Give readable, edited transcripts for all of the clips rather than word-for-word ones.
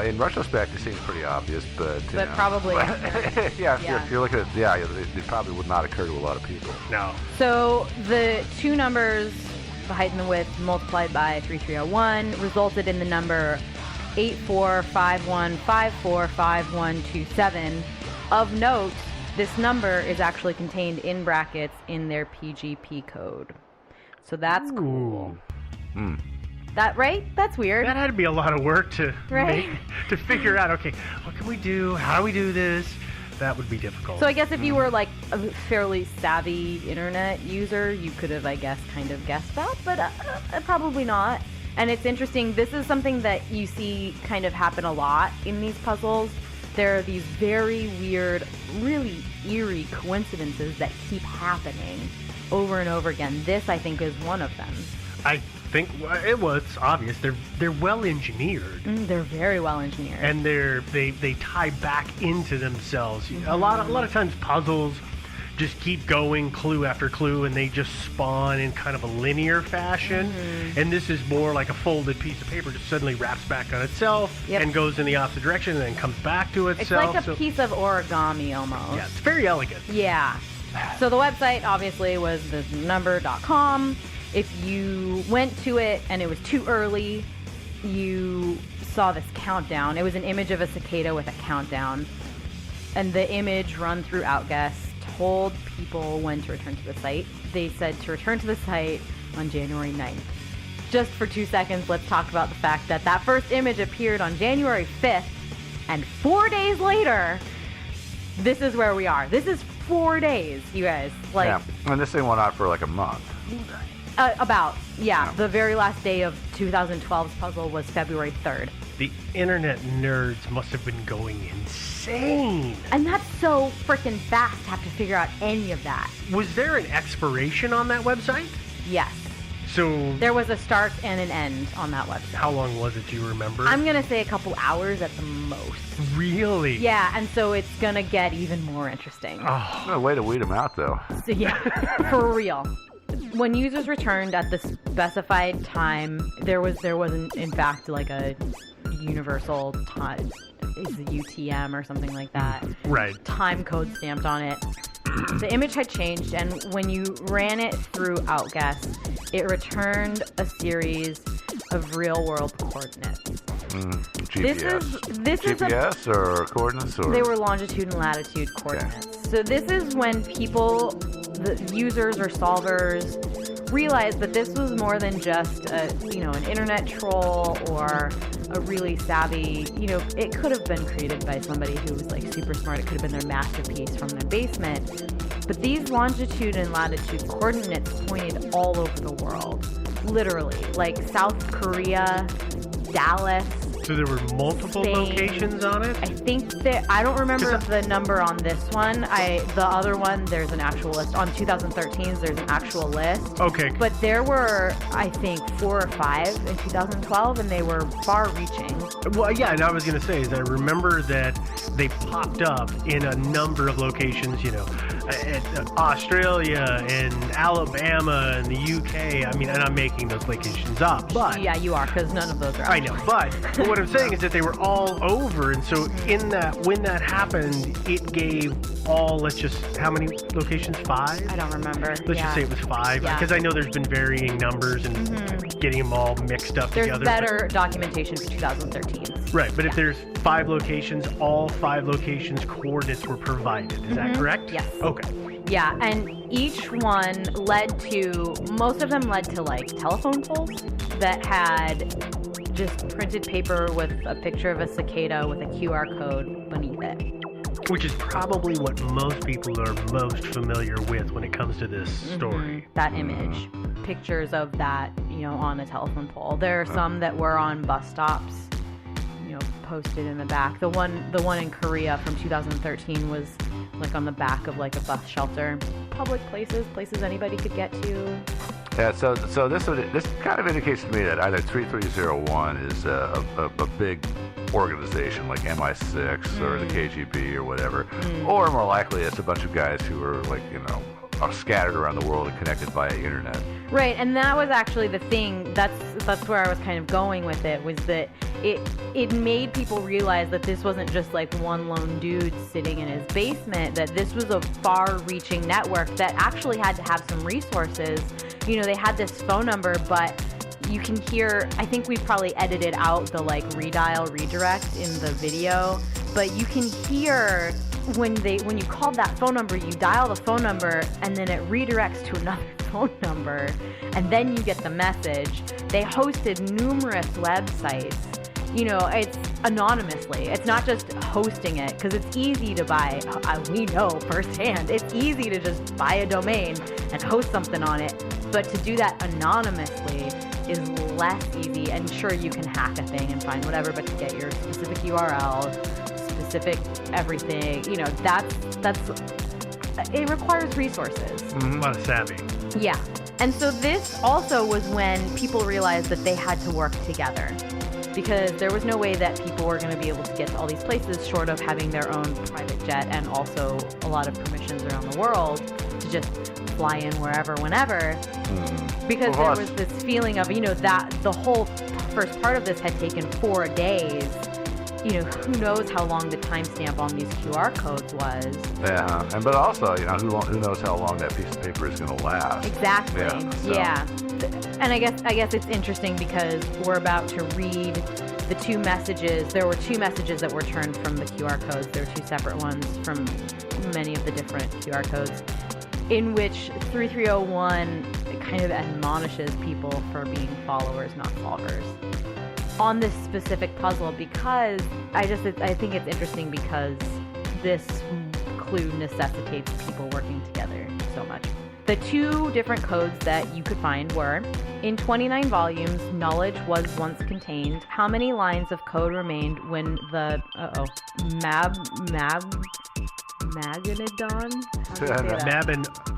In retrospect, it seems pretty obvious, but probably if you're looking at it probably would not occur to a lot of people. No. So the two numbers, the height and the width, multiplied by 3301, resulted in the number 8451545127. Of note, this number is actually contained in brackets in their PGP code. So that's cool. That right? That's weird. That had to be a lot of work to figure out, okay, what can we do? How do we do this? That would be difficult. So I guess if you were like a fairly savvy internet user, you could have, I guess, kind of guessed that, but probably not. And it's interesting, this is something that you see kind of happen a lot in these puzzles. There are these very weird, really eerie coincidences that keep happening over and over again. This, I think, is one of them. I think it's obvious. They're well engineered. They're very well engineered, and they tie back into themselves. A lot of times puzzles just keep going clue after clue, and they just spawn in kind of a linear fashion. And this is more like a folded piece of paper, just suddenly wraps back on itself and goes in the opposite direction, and then comes back to itself. It's like a piece of origami almost. Yeah, it's very elegant. Yeah. So the website obviously was thisnumber.com. If you went to it and it was too early, you saw this countdown. It was an image of a cicada with a countdown. And the image run through Outguess told people when to return to the site. They said to return to the site on January 9th. Just for 2 seconds, let's talk about the fact that that first image appeared on January 5th, and 4 days later, this is where we are. This is 4 days, you guys. And this thing went on for like a month. The very last day of 2012's puzzle was February 3rd. The internet nerds must have been going insane. And that's so freaking fast to have to figure out any of that. Was there an expiration on that website? Yes. So there was a start and an end on that website. How long was it, do you remember? I'm going to say a couple hours at the most. Really? Yeah, and so it's going to get even more interesting. Oh. No way to weed them out, though. So yeah, for real. When users returned at the specified time, there was in fact like a universal time, is it UTM or something like that? Right. Time code stamped on it. The image had changed, and when you ran it through Outguess, it returned a series of real-world coordinates. GPS. This GPS or coordinates? Or? They were longitude and latitude coordinates. Okay. So this is when people, the users or solvers, realized that this was more than just an internet troll or a really savvy, it could have been created by somebody who was like super smart. It could have been their masterpiece from their basement. But these longitude and latitude coordinates pointed all over the world. Literally. Like South Korea, Dallas. So there were multiple Spain. Locations on it? I think that, I don't remember the number on this one. The other one, there's an actual list. On 2013's, there's an actual list. Okay. But there were, I think, 4 or 5 in 2012, and they were far-reaching. Well, yeah, and I was going to say, is I remember that they popped up in a number of locations, Australia and Alabama and the UK. I mean, and I'm making those locations up, but... Yeah, you are, because none of those are... I know, but what I'm saying is that they were all over, and so when that happened, it gave how many locations? 5? I don't remember. Let's just say it was 5, because I know there's been varying numbers and getting them all mixed up together. There's better documentation for 2013. Right, but if there's 5 locations, all 5 locations coordinates were provided. Is that correct? Yes. Okay. Yeah, and each one most of them led to like telephone poles that had just printed paper with a picture of a cicada with a QR code beneath it. Which is probably what most people are most familiar with when it comes to this story. That image. Pictures of that, on a telephone pole. There are some that were on bus stops, posted in the back. The one in Korea from 2013 was like on the back of like a bus shelter. Public places anybody could get to. Yeah, so this kind of indicates to me that either 3301 is a big organization like MI6 or the KGB or whatever, or more likely it's a bunch of guys who are like are scattered around the world and connected via internet. Right, and that was actually the thing. That's where I was kind of going with it, was that it made people realize that this wasn't just like one lone dude sitting in his basement, that this was a far-reaching network that actually had to have some resources. You know, they had this phone number, but you can hear, I think we probably edited out the like redial redirect in the video, but you can hear when you called that phone number, you dial the phone number and then it redirects to another phone number, and then you get the message. They hosted numerous websites. You know, it's anonymously. It's not just hosting it, because it's easy to buy. We know firsthand. It's easy to just buy a domain and host something on it. But to do that anonymously is less easy. And sure, you can hack a thing and find whatever, but to get your specific URL, specific everything, you know, it requires resources. A lot of savvy. Yeah. And so this also was when people realized that they had to work together, because there was no way that people were going to be able to get to all these places short of having their own private jet and also a lot of permissions around the world to just fly in wherever, whenever. Because there was this feeling of, you know, that the whole first part of this had taken 4 days. You know, who knows how long the timestamp on these QR codes was. Yeah, but also, you know, who knows how long that piece of paper is going to last. Exactly. Yeah. And I guess it's interesting because we're about to read the two messages. There were two messages that were turned from the QR codes. There were two separate ones from many of the different QR codes, in which 3301 kind of admonishes people for being followers, not solvers, on this specific puzzle, because I think it's interesting because this clue necessitates people working together so much. The two different codes that you could find were: in 29 volumes, knowledge was once contained. How many lines of code remained when the Maganodon?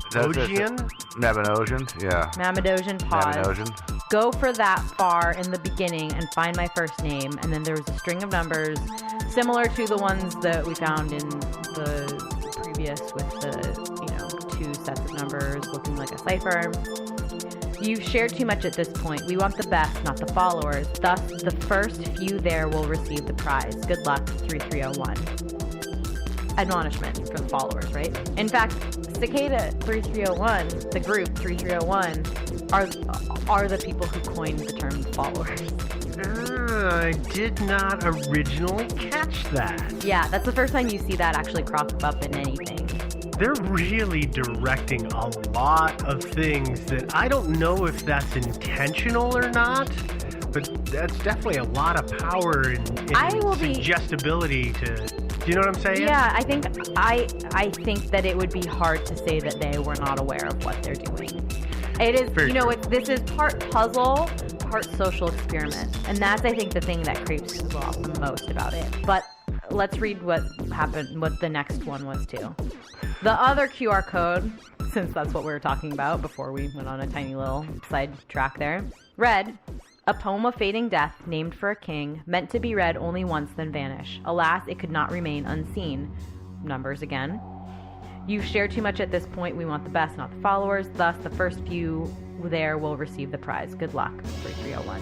Mabinogian, yeah. Mabinogian pause. Mabinogian. Go for that far in the beginning and find my first name, and then there was a string of numbers similar to the ones that we found in the previous with the, you know, two sets of numbers looking like a cipher. You've shared too much at this point. We want the best, not the followers. Thus, the first few there will receive the prize. Good luck, 3301. Admonishment for the followers, right? In fact, Cicada 3301, the group 3301, are the people who coined the term followers. I did not originally catch that. Yeah, that's the first time you see that actually crop up in anything. They're really directing a lot of things that I don't know if that's intentional or not, but that's definitely a lot of power and suggestibility to... Do you know what I'm saying? Yeah, I think that it would be hard to say that they were not aware of what they're doing. It is, Very true. This is part puzzle, part social experiment, and that's, I think, the thing that creeps people off the most about it. But let's read what happened, what the next one was too. The other QR code, since that's what we were talking about before we went on a tiny little side track there, read: a poem of fading death, named for a king, meant to be read only once then vanish. Alas, it could not remain unseen. Numbers again. You've shared too much at this point. We want the best, not the followers. Thus, the first few there will receive the prize. Good luck, 3301.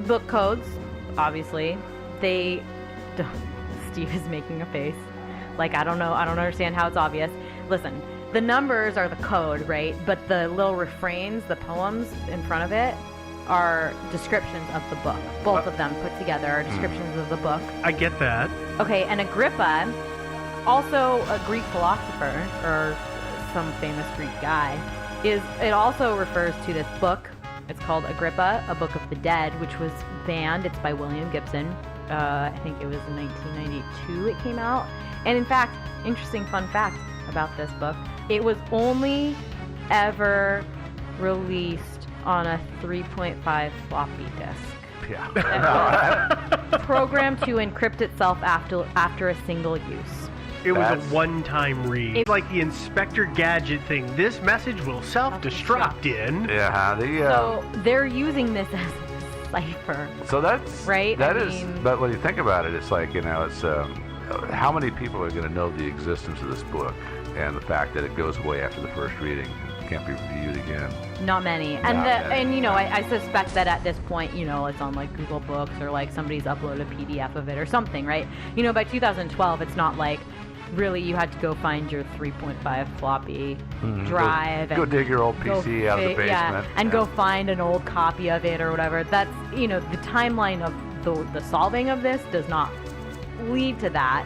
Book codes, obviously. Steve is making a face. Like, I don't understand how it's obvious. Listen, the numbers are the code, right? But the little refrains, the poems in front of it, are descriptions of the book. Both of them put together are descriptions of the book. I get that. Okay, and Agrippa, also a Greek philosopher, or some famous Greek guy, it also refers to this book. It's called Agrippa, A Book of the Dead, which was banned. It's by William Gibson. I think it was in 1992 it came out. And in fact, interesting fun fact about this book, it was only ever released on a 3.5 floppy disk. Yeah. Programmed to encrypt itself after a single use. It was a one-time read. It's like the Inspector Gadget thing. This message will self-destruct in. Yeah. So they're using this as a cipher. So that's right. But when you think about it, it's like, you know, it's how many people are going to know the existence of this book? and the fact that it goes away after the first reading, it can't be reviewed again. Not many. I suspect that at this point, it's on like Google Books or like somebody's uploaded a PDF of it or something, right? By 2012, it's not like really you had to go find your 3.5 floppy drive. Go dig your old PC out of the basement. And go find an old copy of it or whatever. That's, the timeline of the solving of this does not lead to that.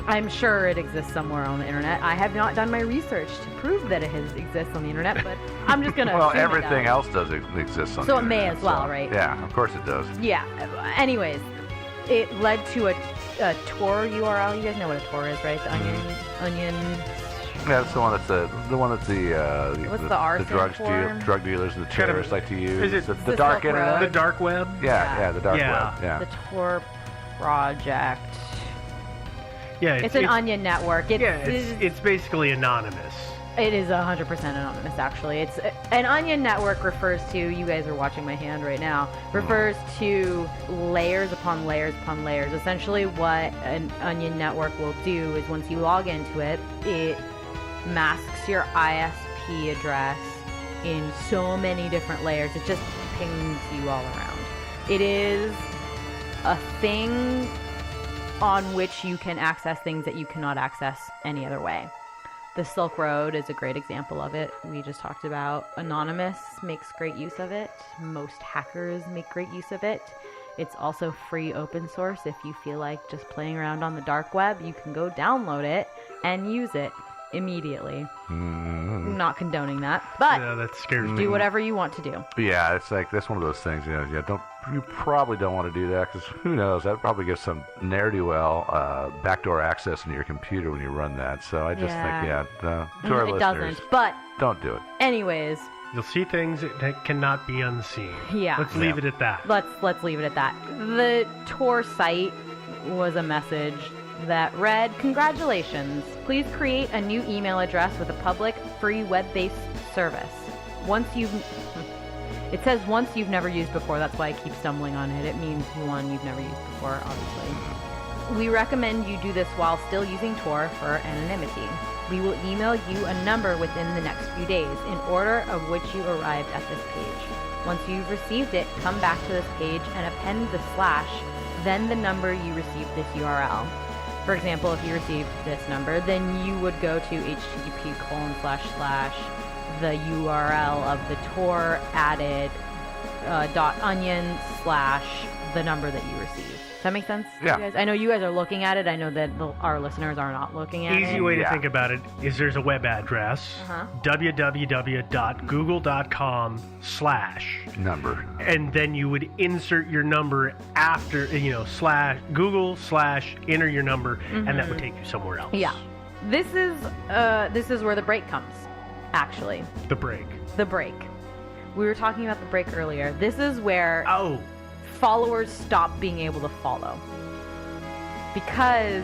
I'm sure it exists somewhere on the internet. I have not done my research to prove that it exists on the internet, but I'm just going to well, everything else does exist on the internet. So it may as well, right? Yeah, of course it does. Yeah. Anyways, it led to a Tor URL. You guys know what a Tor is, right? The onion. Yeah, that's the one that's the What's the R drug dealers and the terrorists like to use. Is it the dark internet? The dark web? Yeah, the dark web. Yeah. The Tor project. Yeah, it's an onion network. It's basically anonymous. It is 100% anonymous, actually. It's an onion network refers to, you guys are watching my hand right now, refers to layers upon layers upon layers. Essentially what an onion network will do is once you log into it, it masks your ISP address in so many different layers. It just pings you all around. It is a thing on which you can access things that you cannot access any other way. The Silk Road is a great example of it. We just talked about Anonymous makes great use of it. Most hackers make great use of it. It's also free open source. If you feel like just playing around on the dark web, you can go download it and use it immediately. I'm not condoning that, but that scares me. Do whatever you want to do. Yeah, it's like that's one of those things. You probably don't want to do that because who knows? That probably gives some ne'er-do-well backdoor access into your computer when you run that. So I just think, to our listeners, doesn't. But don't do it. Anyways, you'll see things that cannot be unseen. Yeah, let's leave it at that. Let's leave it at that. The Tor site was a message that read, "Congratulations. Please create a new email address with a public, free web-based service. It says once you've never used before. That's why I keep stumbling on it. It means one you've never used before, obviously. We recommend you do this while still using Tor for anonymity. We will email you a number within the next few days in order of which you arrived at this page. Once you've received it, come back to this page and append the / then the number you received this URL. For example, if you received this number, then you would go to http:// the URL of the Tor added .onion / the number that you received." Does that make sense? Yeah. You guys? I know you guys are looking at it. I know that our listeners are not looking at it. Easy way to think about it is there's a web address, www.google.com/ number. And then you would insert your number after, /Google/ enter your number, and that would take you somewhere else. Yeah. This is where the break comes, actually. The break. We were talking about the break earlier. This is where followers stop being able to follow. Because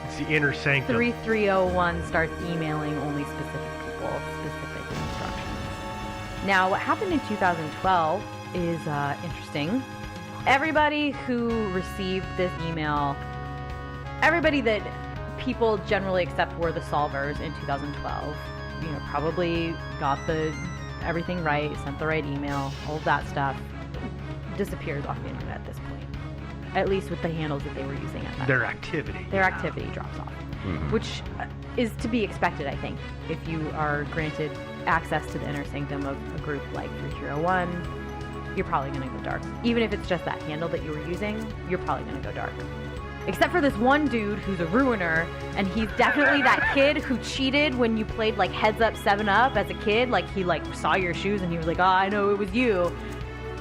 it's the inner sanctum. 3301 starts emailing only specific people, specific instructions. Now, what happened in 2012 is interesting. Everybody who received this email, everybody that people generally accept were the solvers in 2012, probably got everything right, sent the right email, all of that stuff, disappears off the internet at this point. At least with the handles that they were using at that Their time. activity. Their activity drops off, which is to be expected, I think. If you are granted access to the inner sanctum of a group like 3301, you're probably going to go dark. Even if it's just that handle that you were using, you're probably going to go dark. Except for this one dude who's a ruiner, and he's definitely that kid who cheated when you played like Heads Up 7-Up as a kid. Like he saw your shoes and he was like, "Oh, I know it was you."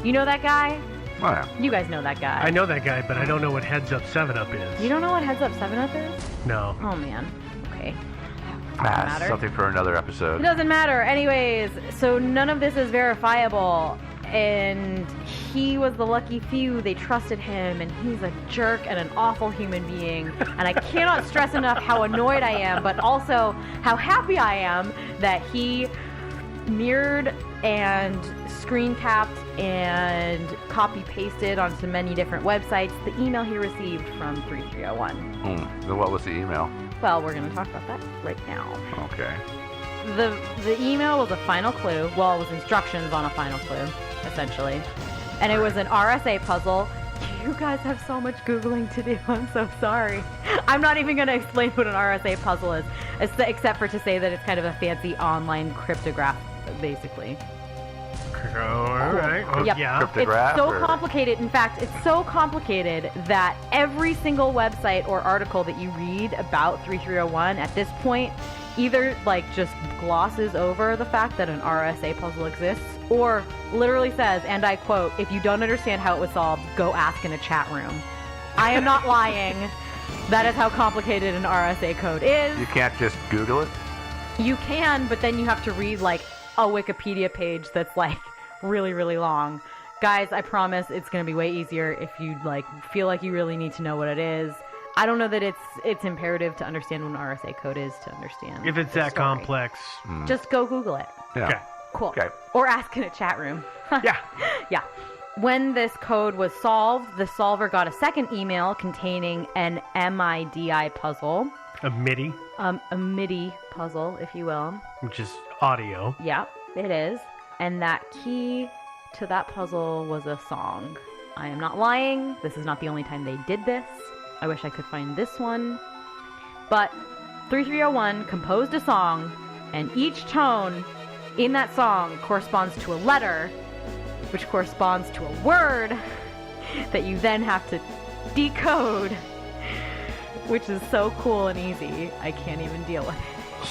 You know that guy? Oh, yeah. You guys know that guy. I know that guy, but I don't know what Heads Up 7-Up is. You don't know what Heads Up 7-Up is? No. Oh man. Okay. Something for another episode. It doesn't matter. Anyways, so none of this is verifiable. And he was the lucky few. They trusted him, and he's a jerk and an awful human being. And I cannot stress enough how annoyed I am, but also how happy I am that he mirrored and screen capped and copy pasted onto many different websites the email he received from 3301. Then what was the email? Well, we're going to talk about that right now. Okay. The email was a final clue. Well, it was instructions on a final clue, essentially. And it was an RSA puzzle. You guys have so much Googling to do. I'm so sorry. I'm not even going to explain what an RSA puzzle is, except for to say that it's kind of a fancy online cryptograph, basically. All right. Oh, Yep. yeah. Cryptograph? It's so complicated. In fact, it's so complicated that every single website or article that you read about 3301 at this point either like just glosses over the fact that an RSA puzzle exists or literally says, and I quote, "If you don't understand how it was solved, go ask in a chat room." I am not lying. That is how complicated an RSA code is. You can't just Google it? You can, but then you have to read like a Wikipedia page that's like really, really long. Guys, I promise it's going to be way easier if you like feel like you really need to know what it is. I don't know that it's imperative to understand what an RSA code is to understand. If it's that complex. Just go Google it. Yeah. Okay. Cool. Okay. Or ask in a chat room. Yeah. Yeah. When this code was solved, the solver got a second email containing an MIDI puzzle. A MIDI, A MIDI puzzle, if you will. which is audio. Yeah, it is. And that key to that puzzle was a song. I am not lying. This is not the only time they did this. I wish I could find this one. But 3301 composed a song, and each tone in that song corresponds to a letter, which corresponds to a word that you then have to decode, which is so cool and easy. I can't even deal with it.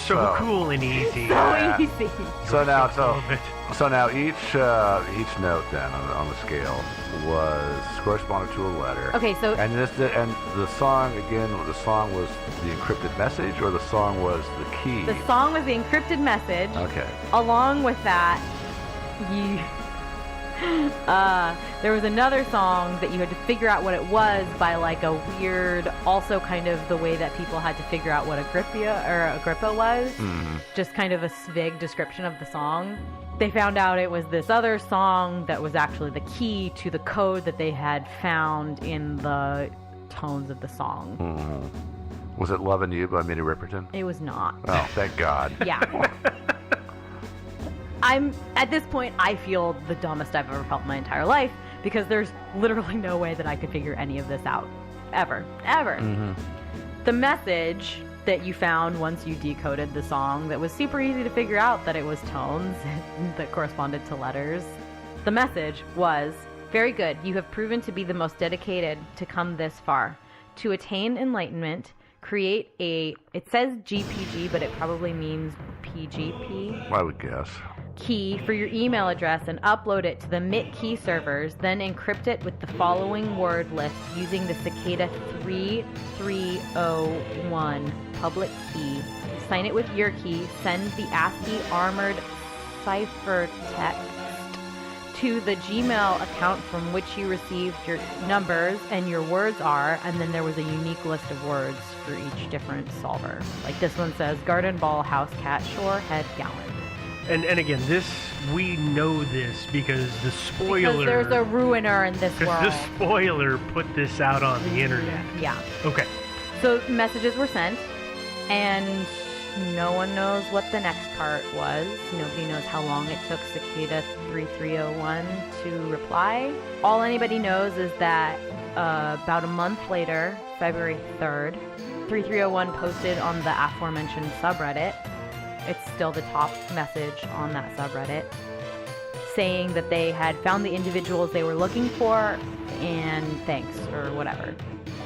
So Oh. cool and easy. So easy. So now, full of it. so now each note then on the scale was corresponded to a letter. Okay, so And the song again. The song was the encrypted message, or the song was the key. the song was the encrypted message. Okay. Along with that, there was another song that you had to figure out what it was by like a weird, also kind of the way that people had to figure out what a Agrippa was. Just kind of a vague description of the song. They found out it was this other song that was actually the key to the code that they had found in the tones of the song. Was it "Lovin' You" by Minnie Riperton? It was not. Oh, thank God. Yeah. At this point, I feel the dumbest I've ever felt in my entire life because there's literally no way that I could figure any of this out. Ever. The message that you found once you decoded the song that was super easy to figure out that it was tones that corresponded to letters. The message was, "Very good. You have proven to be the most dedicated to come this far. To attain enlightenment, create it says GPG, but it probably means PGP. I would guess. Key for your email address and upload it to the MIT key servers, then encrypt it with the following word list using the Cicada 3301 public key. Sign it with your key, send the ASCII armored ciphertext to the Gmail account from which you received your numbers and your words are," and then there was a unique list of words for each different solver. Like this one says garden ball, house cat, shore, head, gallon. And again, we know this because the spoiler. Because there's a ruiner in this Because world. the spoiler put this out on the internet. Yeah. Okay. So messages were sent, and no one knows what the next part was. Nobody knows how long it took Cicada 3301 to reply. All anybody knows is that about a month later, February 3rd, 3301 posted on the aforementioned subreddit. It's still the top message on that subreddit, saying that they had found the individuals they were looking for and thanks, or whatever.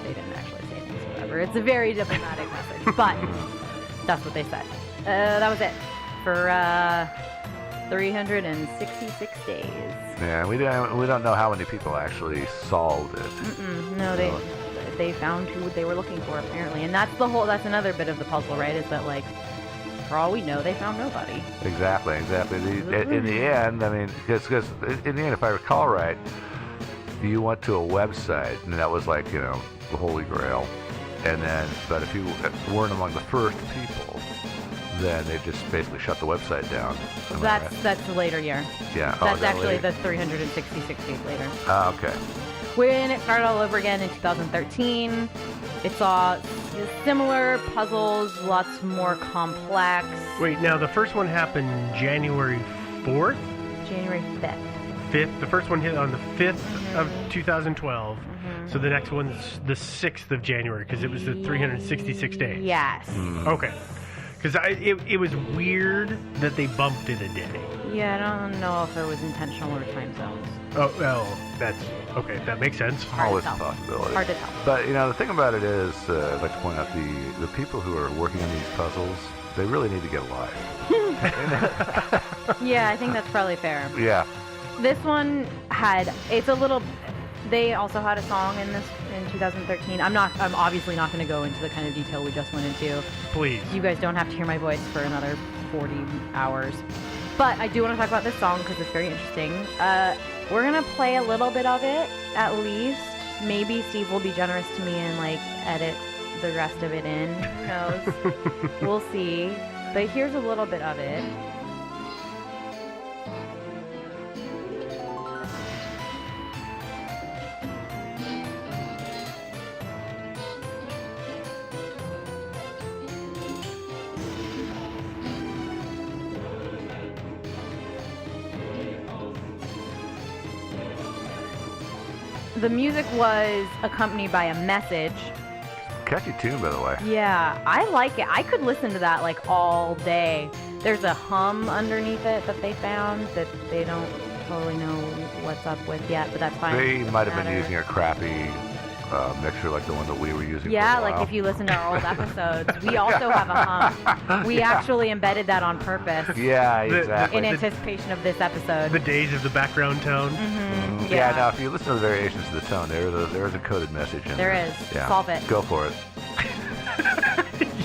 They didn't actually say thanks or whatever. It's a very diplomatic message, but that's what they said. That was it for 366 days. Yeah, we don't know how many people actually solved it. No, they found who they were looking for apparently, and that's another bit of the puzzle, right? Is that like, for all we know, they found nobody. Exactly. In the end, I mean, because in the end, if I recall right, you went to a website, and that was like, the Holy Grail. And then, but if you weren't among the first people, then they just basically shut the website down. Am I right? That's a later year. Yeah. That's that actually later? the 366 days later. Okay. When it started all over again in 2013, it saw similar puzzles, lots more complex. Wait, now the first one happened January 4th? January 5th. 5th. The first one hit on the 5th of 2012. So the next one's the 6th of January because it was the 366 days. Yes. Okay. Because it was weird that they bumped it a day. Yeah, I don't know if it was intentional or time zones. Oh, well, that's okay. That makes sense. Always a tell. possibility. Hard to tell. But the thing about it is, I'd like to point out the people who are working on these puzzles, they really need to get a life. Yeah, I think that's probably fair. Yeah. This one they also had a song in 2013. I'm obviously not going to go into the kind of detail we just went into. Please. You guys don't have to hear my voice for another 40 hours. But I do want to talk about this song because it's very interesting. We're going to play a little bit of it, at least. Maybe Steve will be generous to me and, edit the rest of it in. Who knows? We'll see. But here's a little bit of it. The music was accompanied by a message. Catchy tune, by the way. Yeah, I like it. I could listen to that all day. There's a hum underneath it that they found that they don't totally know what's up with yet, but that's fine. They might have been Matter. using a crappy mixer like the one that we were using. Yeah, for a while. if you listen to our old episodes, we also have a hum. We actually embedded that on purpose. Yeah, exactly. In anticipation of this episode. The days of the background tone. Yeah, now if you listen to the variations of the tone, there is a coded message in there. There is. Yeah. Solve it. Go for it.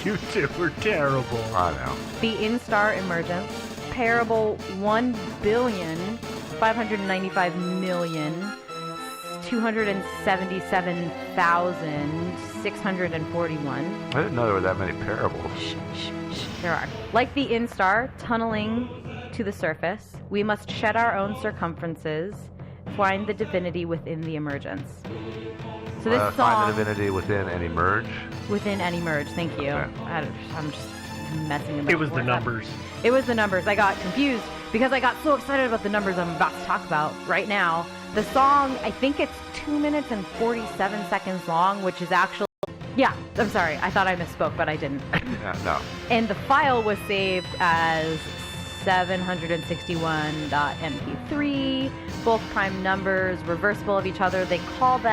You two were terrible. I know. The Instar Emergence, Parable 1,595,277,641. I didn't know there were that many parables. There are. Like the Instar, tunneling to the surface, we must shed our own circumferences, find the divinity within the emergence. So this song... Find the divinity within and emerge. Within and emerge, thank you. Okay. I'm just messing about. It was the numbers. It was the numbers. I got confused because I got so excited about the numbers I'm about to talk about right now. The song, I think it's 2 minutes and 47 seconds long, which is actually... Yeah, I'm sorry. I thought I misspoke, but I didn't. Yeah, no. And the file was saved as 761.mp3, both prime numbers, reversible of each other. They call that